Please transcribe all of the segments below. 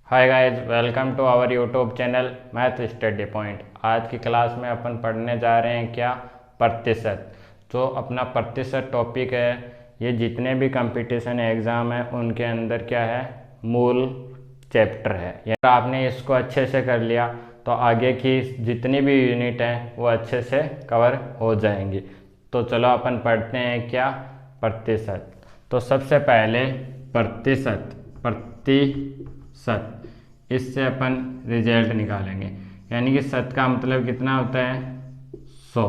Hi guys, welcome to our YouTube channel math study point. आज की class में अपन पढ़ने जा रहे हैं क्या, प्रतिशत। जो अपना प्रतिशत टॉपिक है, ये जितने भी कंपटीशन एग्ज़ाम है उनके अंदर क्या है, मूल चैप्टर है। अगर आपने इसको अच्छे से कर लिया तो आगे की जितनी भी यूनिट हैं वो अच्छे से कवर हो जाएंगी। तो चलो अपन पढ़ते हैं क्या, प्रतिशत। तो सबसे पहले प्रतिशत, इससे अपन रिजल्ट निकालेंगे। यानी कि शत का मतलब कितना होता है, 100,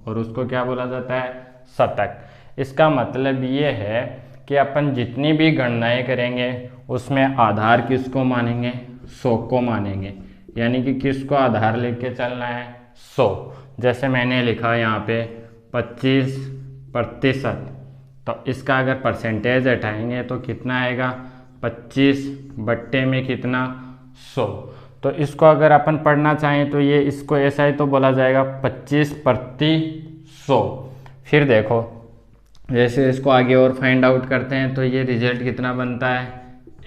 और उसको क्या बोला जाता है, शतक। इसका मतलब ये है कि अपन जितनी भी गणनाएं करेंगे उसमें आधार किसको मानेंगे, 100 को मानेंगे। यानी कि किसको आधार लेके चलना है, 100। जैसे मैंने लिखा यहाँ पे 25%, तो इसका अगर परसेंटेज हटाएंगे तो कितना आएगा, 25 बट्टे में कितना, 100। तो इसको अगर अपन पढ़ना चाहें तो ये इसको ऐसा ही तो बोला जाएगा 25/100। फिर देखो, जैसे इसको आगे और फाइंड आउट करते हैं तो ये रिजल्ट कितना बनता है,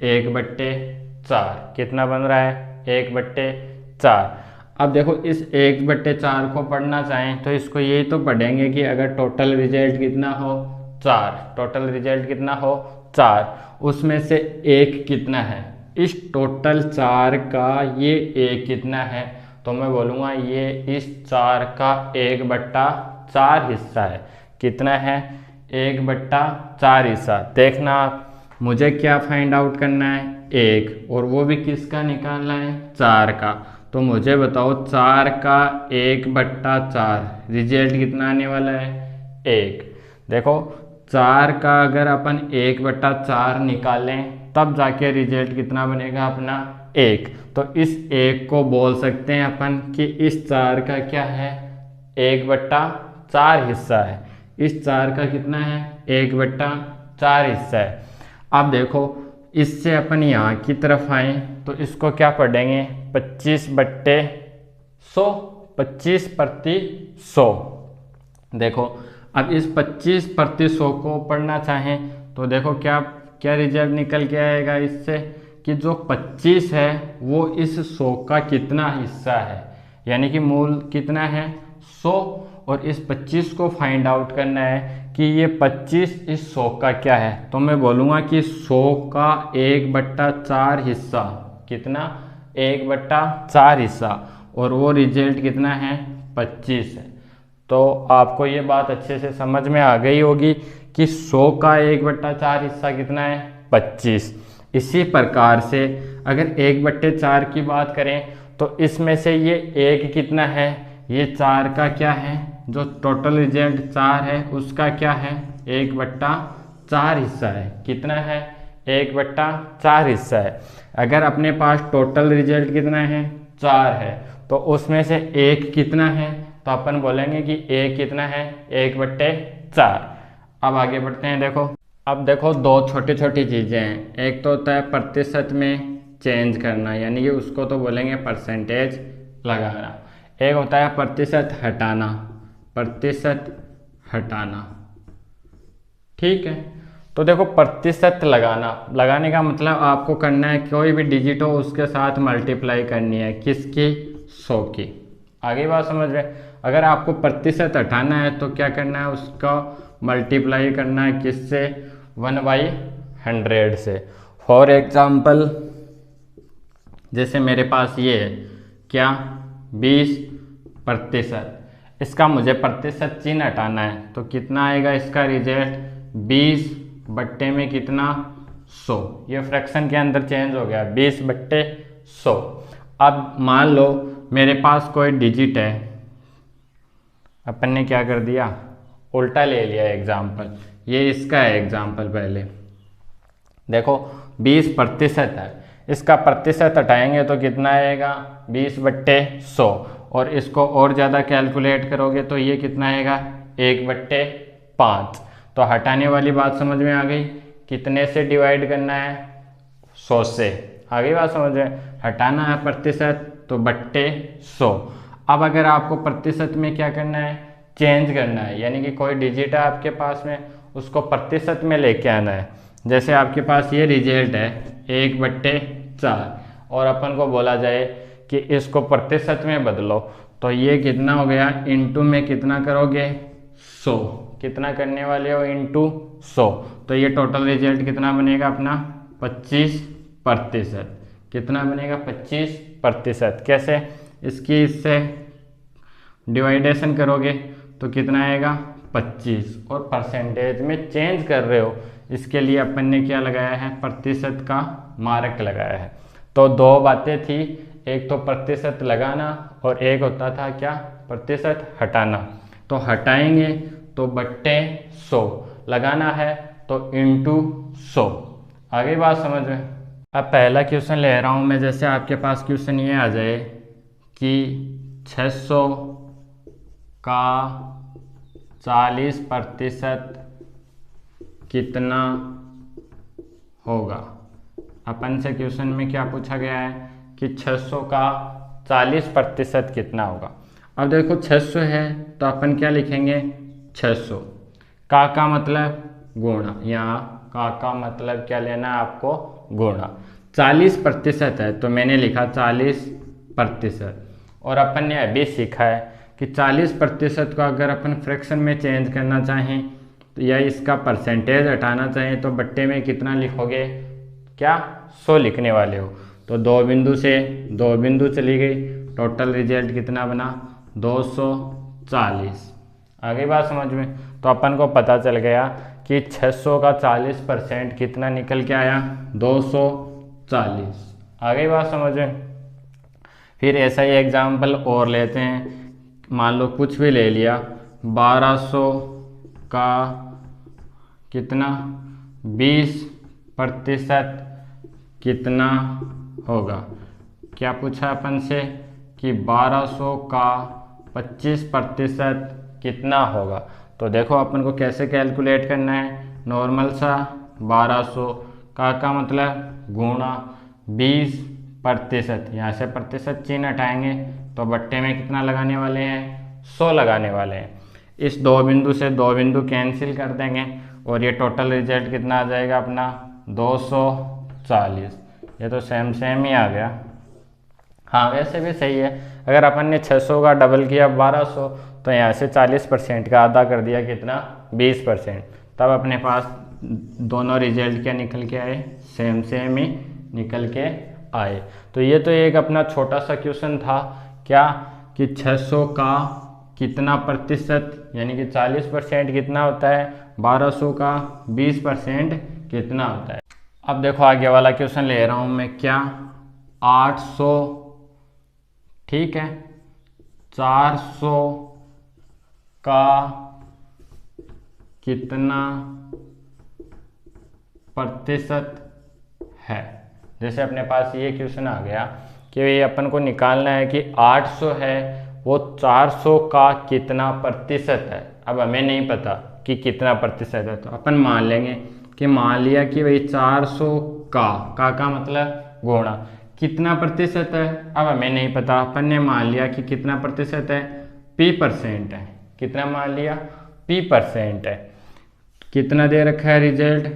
1/4। कितना बन रहा है, 1/4। अब देखो, इस 1/4 को पढ़ना चाहें तो इसको यही तो पढ़ेंगे कि अगर टोटल रिजल्ट कितना हो, 4, टोटल रिजल्ट कितना हो 4, उसमें से एक कितना है, इस टोटल 4 का ये एक कितना है, तो मैं बोलूँगा ये इस 4 का 1/4 हिस्सा है। कितना है, 1/4 हिस्सा। देखना आप, मुझे क्या फाइंड आउट करना है, 1, और वो भी किसका निकालना है, 4 का। तो मुझे बताओ 4 का 1/4 रिजल्ट कितना आने वाला है, 1। देखो, 4 का अगर अपन 1/4 निकालें तब जाके रिजल्ट कितना बनेगा अपना, 1। तो इस 1 को बोल सकते हैं अपन कि इस 4 का क्या है, 1/4 हिस्सा है। इस 4 का कितना है, 1/4 हिस्सा है। अब देखो, इससे अपन यहाँ की तरफ आए तो इसको क्या पढ़ेंगे, 25/100, 25/100। देखो, अब इस 25/100 को पढ़ना चाहें तो देखो क्या क्या रिजल्ट निकल के आएगा इससे, कि जो 25 है वो इस 100 का कितना हिस्सा है। यानी कि मूल कितना है, 100, और इस 25 को फाइंड आउट करना है कि ये 25 इस 100 का क्या है। तो मैं बोलूँगा कि 100 का 1/4 हिस्सा, कितना, 1/4 हिस्सा, और वो रिजल्ट कितना है, 25 है। तो आपको ये बात अच्छे से समझ में आ गई होगी कि 100 का 1/4 हिस्सा कितना है, 25। इसी प्रकार से अगर 1/4 की बात करें तो इसमें से ये एक कितना है, ये 4 का क्या है, जो टोटल रिजल्ट 4 है उसका क्या है, 1/4 हिस्सा है। कितना है, 1/4 हिस्सा है। अगर अपने पास टोटल रिजल्ट कितना है, 4 है, तो उसमें से एक कितना है, तो अपन बोलेंगे कि एक कितना है, 1/4। अब आगे बढ़ते हैं। देखो, अब देखो, दो छोटी छोटी चीज़ें हैं। एक तो होता है प्रतिशत में चेंज करना, यानी कि उसको तो बोलेंगे परसेंटेज लगाना। एक होता है प्रतिशत हटाना, प्रतिशत हटाना। ठीक है, तो देखो, प्रतिशत लगाने का मतलब आपको करना है, कोई भी डिजिट हो उसके साथ मल्टीप्लाई करनी है, किसकी, 100 की। आगे बात समझ में। अगर आपको प्रतिशत हटाना है तो क्या करना है, उसका मल्टीप्लाई करना है किससे, 1/100 से। फॉर एग्जाम्पल, जैसे मेरे पास ये है क्या, 20%, इसका मुझे प्रतिशत चिन्ह हटाना है तो कितना आएगा इसका रिजल्ट, 20 बट्टे में कितना, 100। ये फ्रैक्शन के अंदर चेंज हो गया, 20/100। अब मान लो मेरे पास कोई डिजिट है, अपन ने क्या कर दिया, उल्टा ले लिया एग्जाम्पल। ये इसका है एग्जाम्पल। पहले देखो, 20% है, इसका प्रतिशत हटाएंगे तो कितना आएगा, 20/100, और इसको और ज़्यादा कैलकुलेट करोगे तो ये कितना आएगा, 1/5। तो हटाने वाली बात समझ में आ गई, कितने से डिवाइड करना है, 100 से। आगे बात समझ में, हटाना है प्रतिशत तो बट्टे 100। अब अगर आपको प्रतिशत में क्या करना है, चेंज करना है, यानी कि कोई डिजिट है आपके पास में, उसको प्रतिशत में लेके आना है। जैसे आपके पास ये रिजल्ट है 1/4, और अपन को बोला जाए कि इसको प्रतिशत में बदलो, तो ये कितना हो गया, इनटू में कितना करोगे 100, कितना करने वाले हो इनटू 100, तो ये टोटल रिजल्ट कितना बनेगा अपना 25%। कितना बनेगा 25%। कैसे, इसकी इससे डिवाइडेशन करोगे तो कितना आएगा 25, और परसेंटेज में चेंज कर रहे हो इसके लिए अपन ने क्या लगाया है, प्रतिशत का मार्क लगाया है। तो दो बातें थी, एक तो प्रतिशत लगाना और एक होता था क्या, प्रतिशत हटाना। तो हटाएंगे तो बट्टे 100, लगाना है तो इनटू 100। आगे बात समझ में। अब पहला क्वेश्चन ले रहा हूँ मैं, जैसे आपके पास क्वेश्चन ये आ जाए कि 600 का 40% कितना होगा। अपन से क्वेश्चन में क्या पूछा गया है कि 600 का 40% कितना होगा। अब देखो 600 है तो अपन क्या लिखेंगे 600, का मतलब गुणा, यहाँ का मतलब क्या लेना है आपको, गुणा। 40% है तो मैंने लिखा 40%। और अपन ने अभी सीखा है कि 40% को अगर अपन फ्रैक्शन में चेंज करना चाहें तो या इसका परसेंटेज हटाना चाहें तो बट्टे में कितना लिखोगे, क्या 100 लिखने वाले हो। तो दो बिंदु से दो बिंदु चली गई, टोटल रिजल्ट कितना बना 240। आगे बात समझ में। तो अपन को पता चल गया कि 600 का 40% कितना निकल के आया 240। आगे बात समझ में। फिर ऐसा ही एग्जाम्पल और लेते हैं, मान लो कुछ भी ले लिया, 1200 का कितना 20% कितना होगा। क्या पूछा अपन से कि 1200 का 25% कितना होगा। तो देखो अपन को कैसे कैलकुलेट करना है, नॉर्मल सा 1200 का मतलब गुणा 20%, यहाँ से प्रतिशत चिन्ह हटाएंगे तो बट्टे में कितना लगाने वाले हैं 100 लगाने वाले हैं। इस दो बिंदु से दो बिंदु कैंसिल कर देंगे और ये टोटल रिजल्ट कितना आ जाएगा अपना 240। ये तो सेम सेम ही आ गया। हाँ वैसे भी सही है, अगर अपन ने 600 का डबल किया 1200 तो यहाँ से 40% का आधा कर दिया कितना 20%, तब अपने पास दोनों रिजल्ट क्या निकल के आए, सेम सेम ही निकल के आए। तो ये तो एक अपना छोटा सा क्वेश्चन था, क्या कि 600 का कितना प्रतिशत यानी कि 40% कितना होता है, 1200 का 20% कितना होता है। अब देखो आगे वाला क्वेश्चन ले रहा हूँ मैं, क्या 800, ठीक है, 400 का कितना प्रतिशत है। जैसे अपने पास ये क्वेश्चन आ गया कि ये अपन को निकालना है कि 800 है वो 400 का कितना प्रतिशत है। अब हमें नहीं पता कि कितना प्रतिशत है, तो अपन मान लेंगे कि मान लिया कि भाई 400 का मतलब गुणा कितना प्रतिशत है। अब हमें नहीं पता, अपन ने मान लिया कि कितना प्रतिशत है, P% है। कितना मान लिया, P% है। कितना दे रखा है रिजल्ट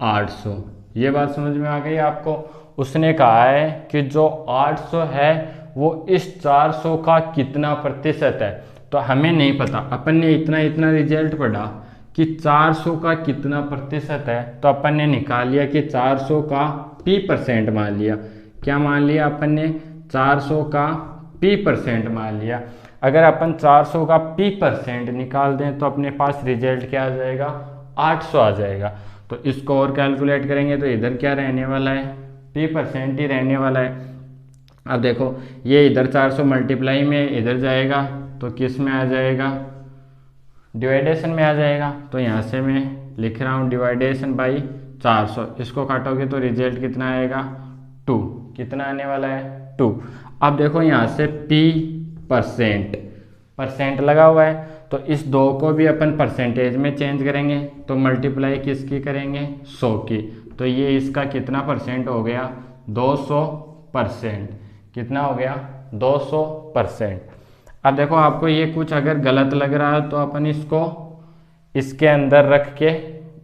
800। ये बात समझ में आ गई आपको। उसने कहा है कि जो 800 है वो इस 400 का कितना प्रतिशत है। तो हमें नहीं पता, अपन ने इतना इतना रिजल्ट पढ़ा कि 400 का कितना प्रतिशत है, तो अपन ने निकाल लिया कि 400 का P% मान लिया। क्या मान लिया अपन ने, 400 का P% मान लिया। अगर अपन 400 का P% निकाल दें तो अपने पास रिजल्ट क्या आ जाएगा, 800 आ जाएगा। तो इसको और कैलकुलेट करेंगे तो इधर क्या रहने वाला है, P% ही रहने वाला है। अब देखो ये इधर 400 मल्टीप्लाई में इधर जाएगा तो किस में आ जाएगा, डिवाइडेशन में आ जाएगा। तो यहाँ से मैं लिख रहा हूँ डिवाइडेशन बाई 400, इसको काटोगे तो रिजल्ट कितना आएगा 2। कितना आने वाला है 2। अब देखो यहाँ से P% लगा हुआ है, तो इस दो को भी अपन परसेंटेज में चेंज करेंगे तो मल्टीप्लाई किसकी करेंगे 100 की। तो ये इसका कितना परसेंट हो गया 200%। कितना हो गया 200%। अब देखो आपको ये कुछ अगर गलत लग रहा है तो अपन इसको इसके अंदर रख के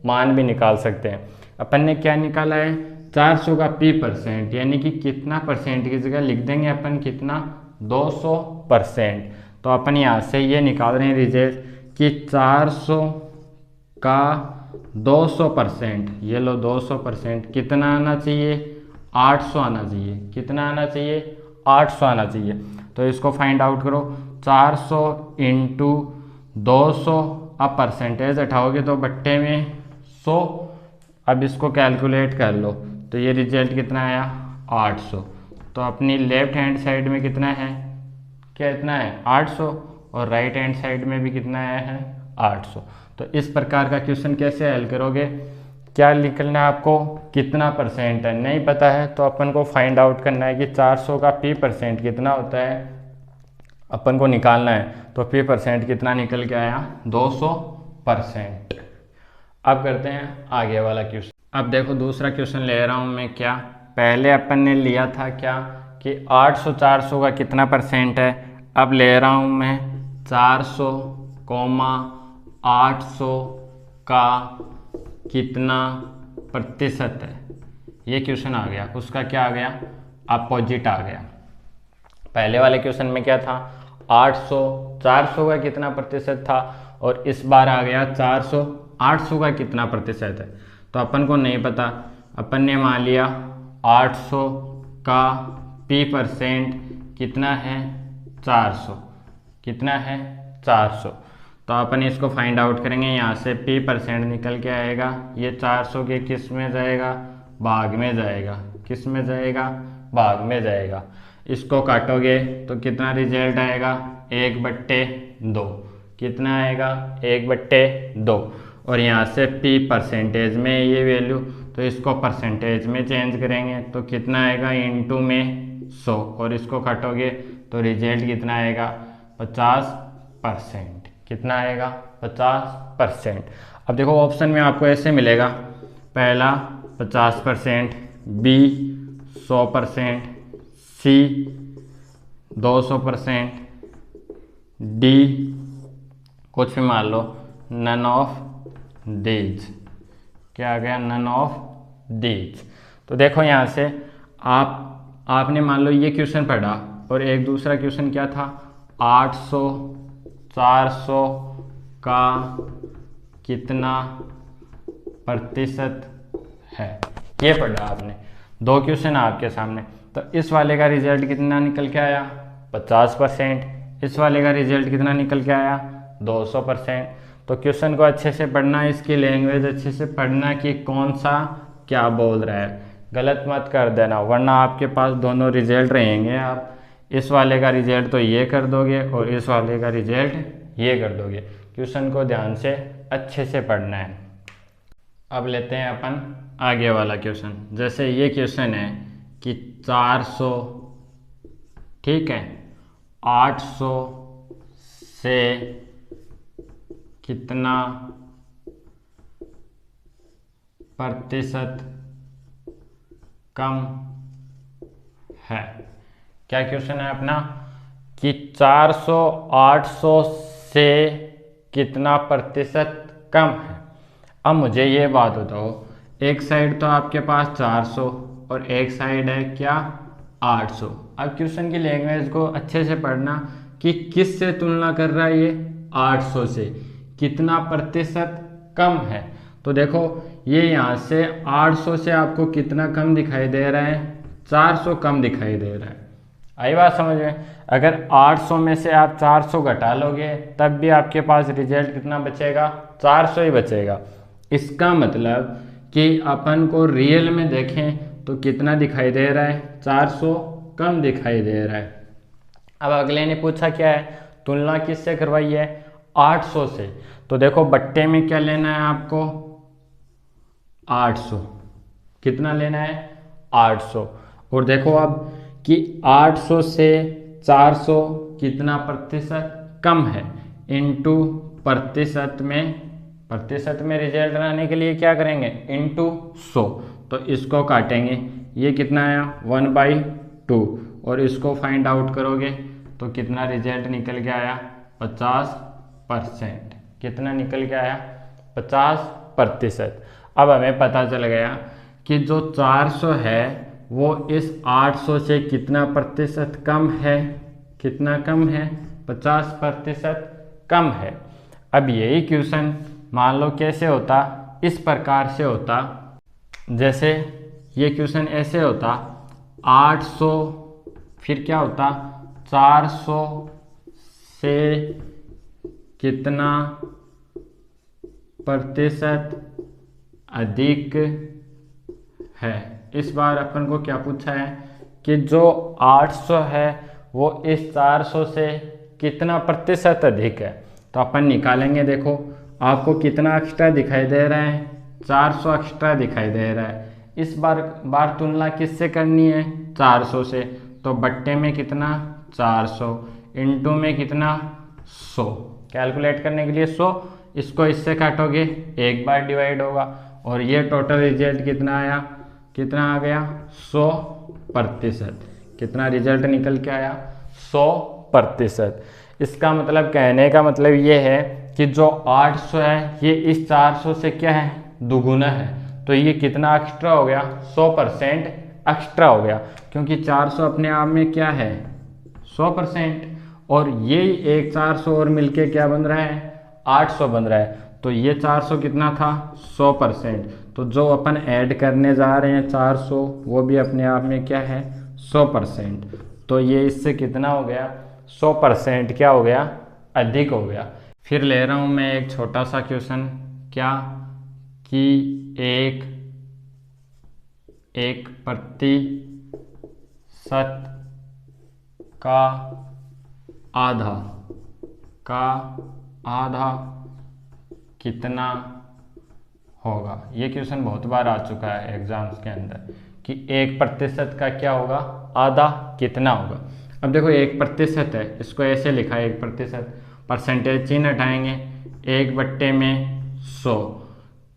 मान भी निकाल सकते हैं। अपन ने क्या निकाला है 400 का p%, यानी कि कितना परसेंट की जगह लिख देंगे अपन कितना, 200%। तो अपन यहाँ से ये निकाल रहे हैं रिजल्ट कि 400 का 200%, ये लो 200%, कितना आना चाहिए, 800 आना चाहिए। कितना आना चाहिए, 800 आना चाहिए। तो इसको फाइंड आउट करो, 400 इंटू 200, अब परसेंटेज हटाओगे तो बट्टे में 100। अब इसको कैलकुलेट कर लो तो ये रिजल्ट कितना आया, 800। तो अपनी लेफ्ट हैंड साइड में कितना है, कितना है, 800, और राइट हैंड साइड में भी कितना आया है, 800। तो इस प्रकार का क्वेश्चन कैसे हल करोगे, क्या निकलना है आपको, कितना परसेंट है, नहीं पता है तो अपन को फाइंड आउट करना है कि 400 का p% कितना होता है, अपन को निकालना है। तो p% कितना निकल के आया, 200%। अब करते हैं आगे वाला क्वेश्चन। अब देखो दूसरा क्वेश्चन ले रहा हूँ मैं, क्या पहले अपन ने लिया था क्या कि 800 400 का कितना परसेंट है, अब ले रहा हूँ मैं 400, 800 का कितना प्रतिशत है। ये क्वेश्चन आ गया, उसका क्या आ गया, अपोजिट आ गया। पहले वाले क्वेश्चन में क्या था, 800 400 का कितना प्रतिशत था, और इस बार आ गया 400 800 का कितना प्रतिशत है। तो अपन को नहीं पता, अपन ने मान लिया 800 का p% कितना है, 400, कितना है, 400। तो अपन इसको फाइंड आउट करेंगे, यहाँ से p% निकल के आएगा, ये 400 के किस में जाएगा, भाग में जाएगा, किस में जाएगा, भाग में जाएगा। इसको काटोगे तो कितना रिजल्ट आएगा, 1/2, कितना आएगा, 1/2। और यहाँ से p% में ये वैल्यू, तो इसको परसेंटेज में चेंज करेंगे तो कितना आएगा, इंटू में 100, और इसको काटोगे तो रिजल्ट कितना आएगा, 50%। कितना आएगा, 50%। अब देखो ऑप्शन में आपको ऐसे मिलेगा, पहला 50%, बी 100%, सी 200%, डी कुछ भी मान लो, नन ऑफ दीज। क्या आ गया, नन ऑफ दीज। तो देखो यहाँ से आपने मान लो ये क्वेश्चन पढ़ा, और एक दूसरा क्वेश्चन क्या था, 800 400 का कितना प्रतिशत है, ये पढ़ा आपने। दो क्वेश्चन आपके सामने, तो इस वाले का रिजल्ट कितना निकल के आया, 50%। इस वाले का रिजल्ट कितना निकल के आया, 200%। तो क्वेश्चन को अच्छे से पढ़ना, इसकी लैंग्वेज अच्छे से पढ़ना कि कौन सा क्या बोल रहा है, गलत मत कर देना, वरना आपके पास दोनों रिजल्ट रहेंगे, आप इस वाले का रिजल्ट तो ये कर दोगे और इस वाले का रिजल्ट ये कर दोगे। क्वेश्चन को ध्यान से अच्छे से पढ़ना है। अब लेते हैं अपन आगे वाला क्वेश्चन। जैसे ये क्वेश्चन है कि 400, ठीक है, 800 से कितना प्रतिशत कम है। क्या क्वेश्चन है अपना कि 400 800 से कितना प्रतिशत कम है। अब मुझे ये बात बताओ, एक साइड तो आपके पास 400 और एक साइड है क्या, 800। अब क्वेश्चन की लैंग्वेज को अच्छे से पढ़ना कि किस से तुलना कर रहा है ये, 800 से, कितना प्रतिशत कम है। तो देखो ये यहाँ से 800 से आपको कितना कम दिखाई दे रहा है, 400 कम दिखाई दे रहा है। आई बात समझ में। अगर 800 में से आप 400 घटा लोगे तब भी आपके पास रिजल्ट कितना बचेगा, 400 ही बचेगा। इसका मतलब कि अपन को रियल में देखें तो कितना दिखाई दे रहा है, 400 कम दिखाई दे रहा है। अब अगले ने पूछा क्या है, तुलना किससे करवाई है, 800 से। तो देखो बट्टे में क्या लेना है आपको, 800, कितना लेना है, 800। और देखो अब कि 800 से 400 कितना प्रतिशत कम है, इनटू प्रतिशत में रिजल्ट लाने के लिए क्या करेंगे, इनटू 100। तो इसको काटेंगे, ये कितना आया, 1/2, और इसको फाइंड आउट करोगे तो कितना रिजल्ट निकल के आया, 50%। कितना निकल के आया, 50%। अब हमें पता चल गया कि जो 400 है वो इस 800 से कितना प्रतिशत कम है, कितना कम है, 50% कम है। अब यही क्वेश्चन मान लो कैसे होता, इस प्रकार से होता, जैसे ये क्वेश्चन ऐसे होता 800 फिर क्या होता 400 से कितना प्रतिशत अधिक है। इस बार अपन को क्या पूछा है कि जो 800 है वो इस 400 से कितना प्रतिशत अधिक है। तो अपन निकालेंगे, देखो आपको कितना एक्स्ट्रा दिखाई दे रहा है, 400 एक्स्ट्रा दिखाई दे रहा है। इस बार तुलना किससे करनी है, 400 से, तो बट्टे में कितना 400 इंटू में कितना 100, कैलकुलेट करने के लिए 100, इसको इससे काटोगे एक बार डिवाइड होगा और ये टोटल रिजल्ट कितना आया, कितना आ गया 100%। कितना रिजल्ट निकल के आया 100%। इसका मतलब कहने का मतलब ये है कि जो 800 है ये इस 400 से क्या है, दुगुना है। तो ये कितना एक्स्ट्रा हो गया, 100% एक्स्ट्रा हो गया, क्योंकि 400 अपने आप में क्या है 100%, और ये एक 400 और मिलके क्या बन रहा है 800 बन रहा है। तो ये 400 कितना था 100%। तो जो अपन ऐड करने जा रहे हैं 400 वो भी अपने आप में क्या है 100%। तो ये इससे कितना हो गया 100% क्या हो गया, अधिक हो गया। फिर ले रहा हूँ मैं एक छोटा सा क्वेश्चन, क्या कि एक प्रतिशत का आधा कितना होगा। ये क्वेश्चन बहुत बार आ चुका है एग्जाम्स के अंदर कि 1% का क्या होगा, आधा कितना होगा। अब देखो 1% है, इसको ऐसे लिखा है 1%, परसेंटेज चिन्ह हटाएंगे, 1/100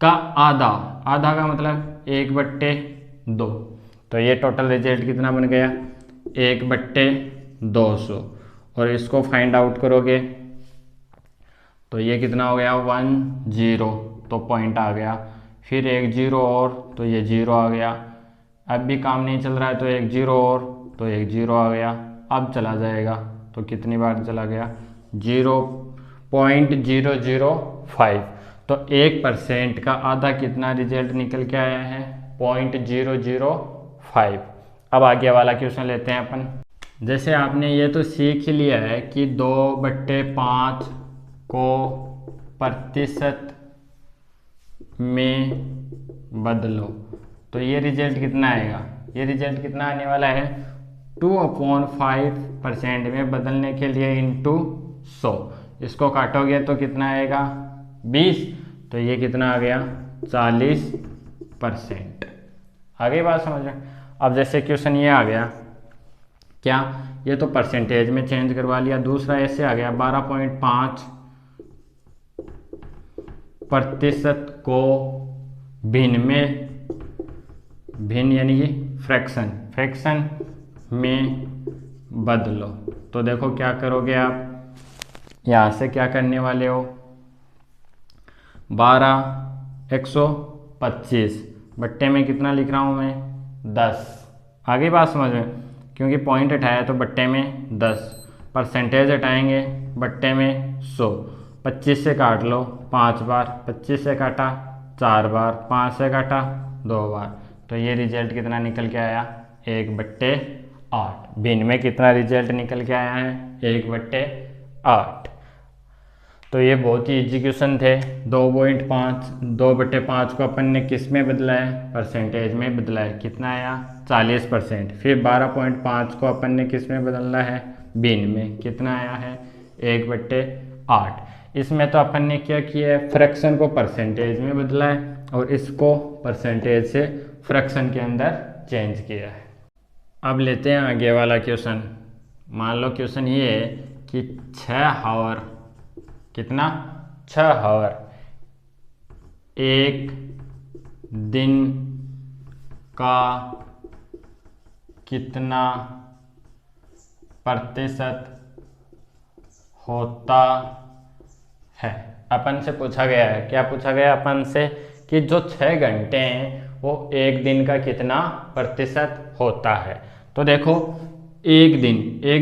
का आधा, आधा का मतलब 1/2, तो ये टोटल रिजल्ट कितना बन गया 1/200। और इसको फाइंड आउट करोगे तो ये कितना हो गया 10, तो पॉइंट आ गया, फिर 1 0 और तो ये 0 आ गया। अब भी काम नहीं चल रहा है तो 1 0 और तो 1 0 आ गया। अब चला जाएगा तो कितनी बार चला गया 0.005। तो 1% का आधा कितना रिजल्ट निकल के आया है 0.005। अब आगे वाला क्वेश्चन लेते हैं अपन। जैसे आपने ये तो सीख ही लिया है कि 2/5 को प्रतिशत में बदलो, तो ये रिजल्ट कितना आएगा, ये रिजल्ट कितना आने वाला है 2/5% में बदलने के लिए इंटू 100। इसको काटोगे तो कितना आएगा 20, तो ये कितना आ गया 40%। आगे बात समझ में। अब जैसे क्वेश्चन ये आ गया, क्या ये तो परसेंटेज में चेंज करवा लिया, दूसरा ऐसे आ गया 12.5% को भिन्न में, भिन्न यानी कि फ्रैक्शन में बदलो। तो देखो क्या करोगे आप, यहाँ से क्या करने वाले हो 12/125 बट्टे में कितना लिख रहा हूँ मैं 10। आगे बात समझ में, क्योंकि पॉइंट हटाया तो बट्टे में 10, परसेंटेज हटाएंगे बट्टे में 100, 25 से काट लो 5 बार, 25 से काटा 4 बार, 5 से काटा 2 बार, तो ये रिजल्ट कितना निकल के आया 1/8। भिन्न में कितना रिजल्ट निकल के आया है 1/8। तो ये बहुत ही इजी क्वेश्चन थे। 2/5 को अपन ने किस में बदला है, परसेंटेज में बदला है, कितना आया 40%। फिर 12.5 को अपन ने किस में बदलना है, भिन्न में, कितना आया है 1/8। इसमें तो अपन ने क्या किया है, फ्रैक्शन को परसेंटेज में बदला है और इसको परसेंटेज से फ्रैक्शन के अंदर चेंज किया है। अब लेते हैं आगे वाला क्वेश्चन। मान लो क्वेश्चन ये है कि 6 आवर, कितना 6 आवर एक दिन का कितना प्रतिशत होता है। अपन से पूछा गया है, क्या पूछा गया अपन से कि जो 6 घंटे हैं वो एक दिन का कितना प्रतिशत होता है। तो देखो एक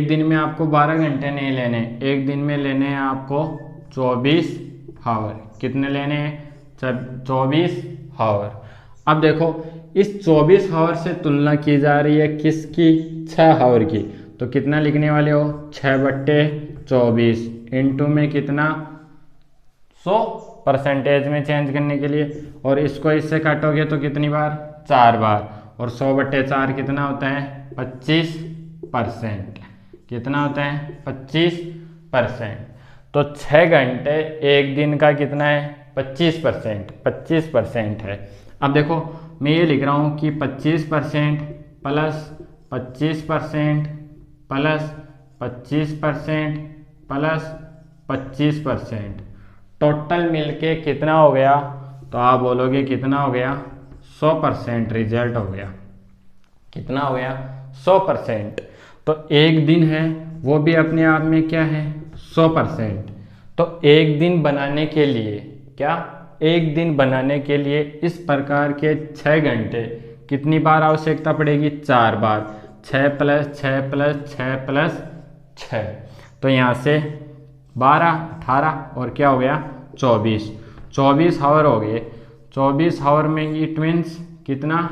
दिन में आपको 12 घंटे नहीं लेने, एक दिन में लेने हैं आपको 24 हावर। कितने लेने हैं? 24 हावर। अब देखो इस 24 हावर से तुलना की जा रही है किसकी? 6 हावर की। तो कितना लिखने वाले हो? 6/24 इंटू में कितना? 100 परसेंटेज में चेंज करने के लिए। और इसको इससे काटोगे तो कितनी बार? 4 बार। और 100/4 कितना होता है? 25%। कितना होता है? 25%। तो 6 घंटे एक दिन का कितना है? 25%। 25% है। अब देखो मैं ये लिख रहा हूँ कि 25% प्लस 25% प्लस 25% प्लस 25%, टोटल मिलके कितना हो गया? तो आप बोलोगे कितना हो गया? 100% रिजल्ट हो गया। कितना हो गया? 100%। तो एक दिन है वो भी अपने आप में क्या है? 100%। तो एक दिन बनाने के लिए क्या? एक दिन बनाने के लिए इस प्रकार के 6 घंटे कितनी बार आवश्यकता पड़ेगी? 4 बार। 6 प्लस 6 प्लस 6 प्लस 6, तो यहाँ से 12 18 और क्या हो गया? 24। 24 हावर हो गए। 24 हावर में इट मीन्स कितना?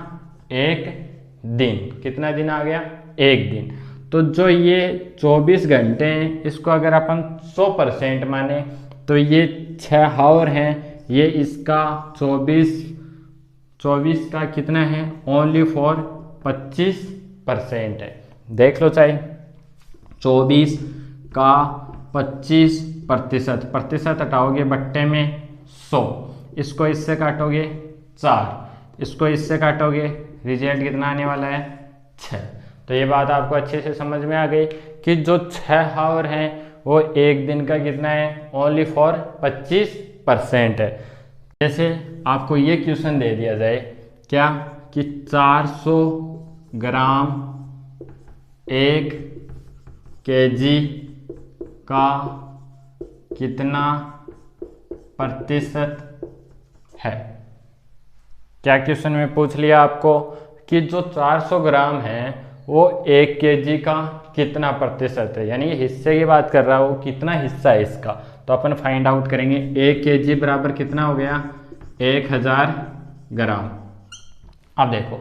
एक दिन। कितना दिन आ गया? एक दिन। तो जो ये 24 घंटे हैं इसको अगर अपन 100% माने तो ये 6 हावर हैं, ये इसका 24 का कितना है? ओनली फॉर 25% है। देख लो चाहे 24 का 25%, प्रतिशत हटाओगे बट्टे में 100, इसको इससे काटोगे 4, इसको इससे काटोगे, रिजल्ट कितना आने वाला है? 6। तो ये बात आपको अच्छे से समझ में आ गई कि जो 6 हावर हैं वो एक दिन का कितना है? ओनली फॉर 25% है। जैसे आपको ये क्वेश्चन दे दिया जाए क्या कि 400 ग्राम 1 kg का कितना प्रतिशत है। क्या क्वेश्चन में पूछ लिया आपको कि जो 400 ग्राम है वो 1 kg का कितना प्रतिशत है, यानी हिस्से की बात कर रहा हो, कितना हिस्सा है इसका। तो अपन फाइंड आउट करेंगे 1 kg बराबर कितना हो गया? 1000 ग्राम। अब देखो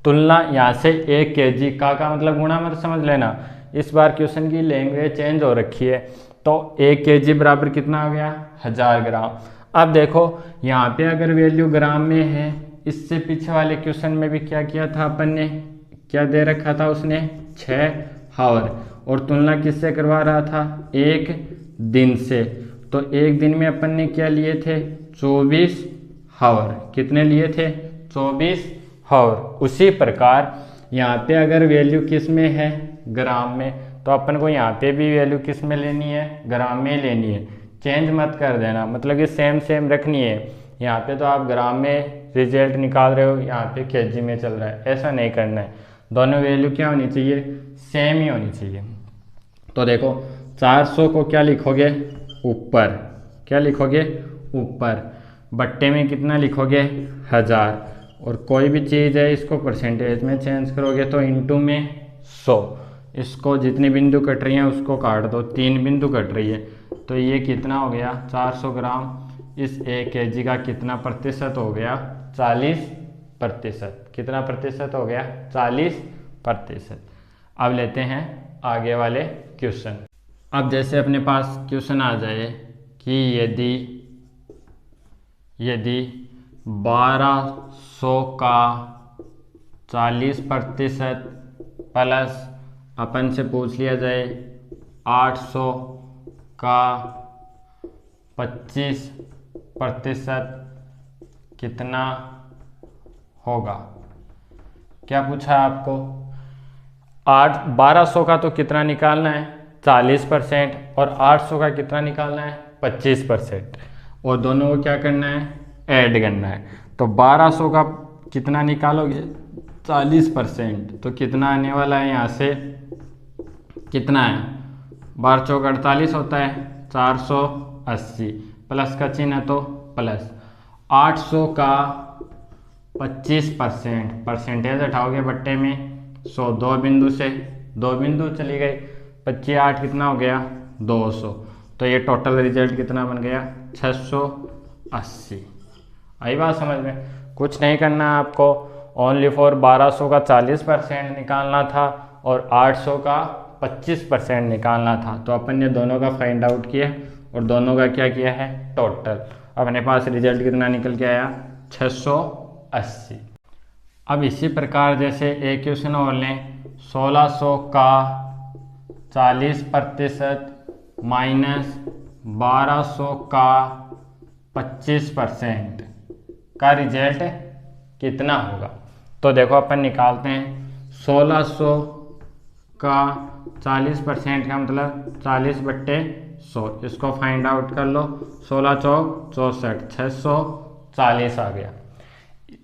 तुलना यहाँ से 1 kg का मतलब गुणा मत समझ लेना, इस बार क्वेश्चन की लैंग्वेज चेंज हो रखी है। तो 1 kg बराबर कितना हो गया? 1000 ग्राम। अब देखो यहाँ पे अगर वैल्यू ग्राम में है, इससे पीछे वाले क्वेश्चन में भी क्या किया था अपन ने? क्या दे रखा था उसने? 6 हावर। और तुलना किससे करवा रहा था? एक दिन से। तो एक दिन में अपन ने क्या लिए थे? 24 हावर। कितने लिए थे? 24 हावर। उसी प्रकार यहाँ पे अगर वैल्यू किस में है? ग्राम में। तो अपन को यहाँ पे भी वैल्यू किस में लेनी है? ग्राम में लेनी है। चेंज मत कर देना, मतलब कि सेम सेम रखनी है। यहाँ पे तो आप ग्राम में रिजल्ट निकाल रहे हो, यहाँ पे केजी में चल रहा है, ऐसा नहीं करना है। दोनों वैल्यू क्या होनी चाहिए? सेम ही होनी चाहिए। तो देखो 400 को क्या लिखोगे? ऊपर। क्या लिखोगे? ऊपर। बट्टे में कितना लिखोगे? 1000। और कोई भी चीज़ है इसको परसेंटेज में चेंज करोगे तो इंटू में 100। इसको जितनी बिंदु कट रही हैं उसको काट दो, 3 बिंदु कट रही है। तो ये कितना हो गया? 400 ग्राम इस 1 kg का कितना प्रतिशत हो गया? 40%। कितना प्रतिशत हो गया? 40%। अब लेते हैं आगे वाले क्वेश्चन। अब जैसे अपने पास क्वेश्चन आ जाए कि यदि 1200 का 40% प्लस अपन से पूछ लिया जाए 800 का 25% कितना होगा। क्या पूछा आपको? 1200 का तो कितना निकालना है? 40%। और 800 का कितना निकालना है? 25%। और दोनों को क्या करना है? ऐड करना है। तो 1200 का कितना निकालोगे? 40%। तो कितना आने वाला है यहाँ से? कितना है? 12 चौक 48 होता है, 480 प्लस का चिन्ह है तो प्लस। 800 का 25%, परसेंटेज हटाओगे बट्टे में 100, दो बिंदु चली गई, 25 8 कितना हो गया 200, तो ये टोटल रिजल्ट कितना बन गया 680। आई बात समझ में? कुछ नहीं करना है आपको, ओनली फॉर 1200 का 40% निकालना था और 800 का 25% निकालना था। तो अपन ने दोनों का फाइंड आउट किया और दोनों का क्या किया है टोटल। अपने पास रिजल्ट कितना निकल के आया 680। अब इसी प्रकार जैसे एक क्वेश्चन और लें, 1600 का 40% माइनस 1200 का 25% का रिजल्ट कितना होगा। तो देखो अपन निकालते हैं, 1600 का 40% का मतलब 40/100, इसको फाइंड आउट कर लो, 16 चौक 64, 640 आ गया।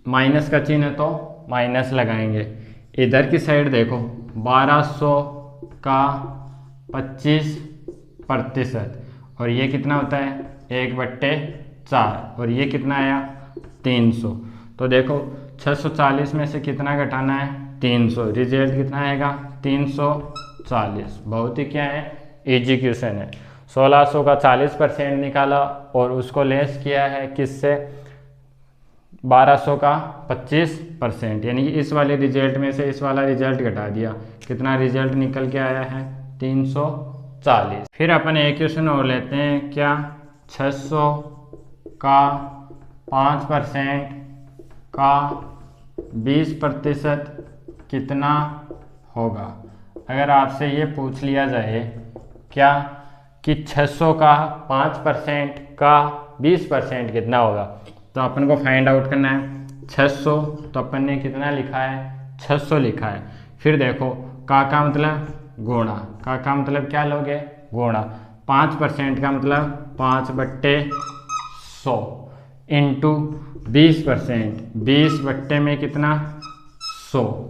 माइनस का चिन्ह है तो माइनस लगाएंगे। इधर की साइड देखो, 1200 का 25% और ये कितना होता है 1/4 और ये कितना आया 300। तो देखो 640 में से कितना घटाना है 300, रिजल्ट कितना आएगा 340। बहुत ही क्या है इजी क्वेश्चन है। 1600 का 40% निकाला और उसको लेस किया है किससे 1200 का 25%, यानी कि इस वाले रिजल्ट में से इस वाला रिजल्ट घटा दिया, कितना रिजल्ट निकल के आया है 340। फिर अपन एक क्वेश्चन और लेते हैं, क्या 600 का 5% का 20% कितना होगा। अगर आपसे ये पूछ लिया जाए क्या कि 600 का 5% का 20% कितना होगा, तो अपन को फाइंड आउट करना है 600, तो अपन ने कितना लिखा है 600 लिखा है। फिर देखो का मतलब गुणा, का मतलब क्या लोगे गुणा, 5% का मतलब 5/100 इंटू 20%, 20 बट्टे में कितना 100,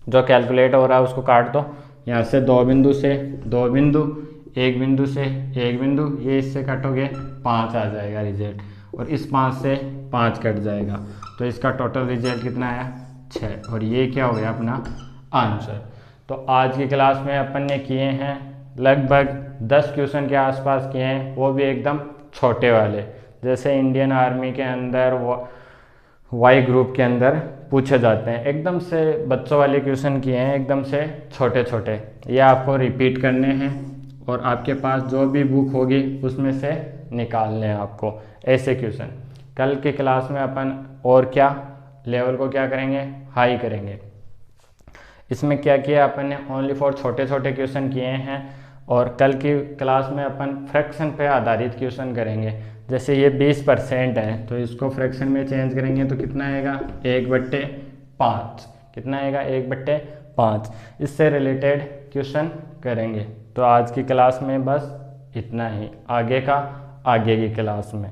जो कैलकुलेट हो रहा है उसको काट दो। यहाँ से दो बिंदु से दो बिंदु, एक बिंदु से एक बिंदु, ये इससे कटोगे 5 आ जाएगा रिजल्ट, और इस 5 से 5 कट जाएगा, तो इसका टोटल रिजल्ट कितना आया 6, और ये क्या हो गया अपना आंसर। तो आज की क्लास में अपन ने किए हैं लगभग 10 क्वेश्चन के आसपास किए हैं, वो भी एकदम छोटे वाले, जैसे इंडियन आर्मी के अंदर वाई ग्रुप के अंदर पूछे जाते हैं। एकदम से बच्चों वाले क्वेश्चन किए हैं, एकदम से छोटे छोटे, ये आपको रिपीट करने हैं और आपके पास जो भी बुक होगी उसमें से निकालने हैं आपको ऐसे क्वेश्चन। कल की क्लास में अपन और क्या लेवल को क्या करेंगे हाई करेंगे। इसमें क्या किया अपन ने ओनली फॉर छोटे छोटे क्वेश्चन किए हैं, और कल की क्लास में अपन फ्रैक्शन पे आधारित क्वेश्चन करेंगे। जैसे ये 20% है तो इसको फ्रैक्शन में चेंज करेंगे तो कितना आएगा 1/5, कितना आएगा 1/5, इससे रिलेटेड क्वेश्चन करेंगे। तो आज की क्लास में बस इतना ही, आगे का आगे की क्लास में।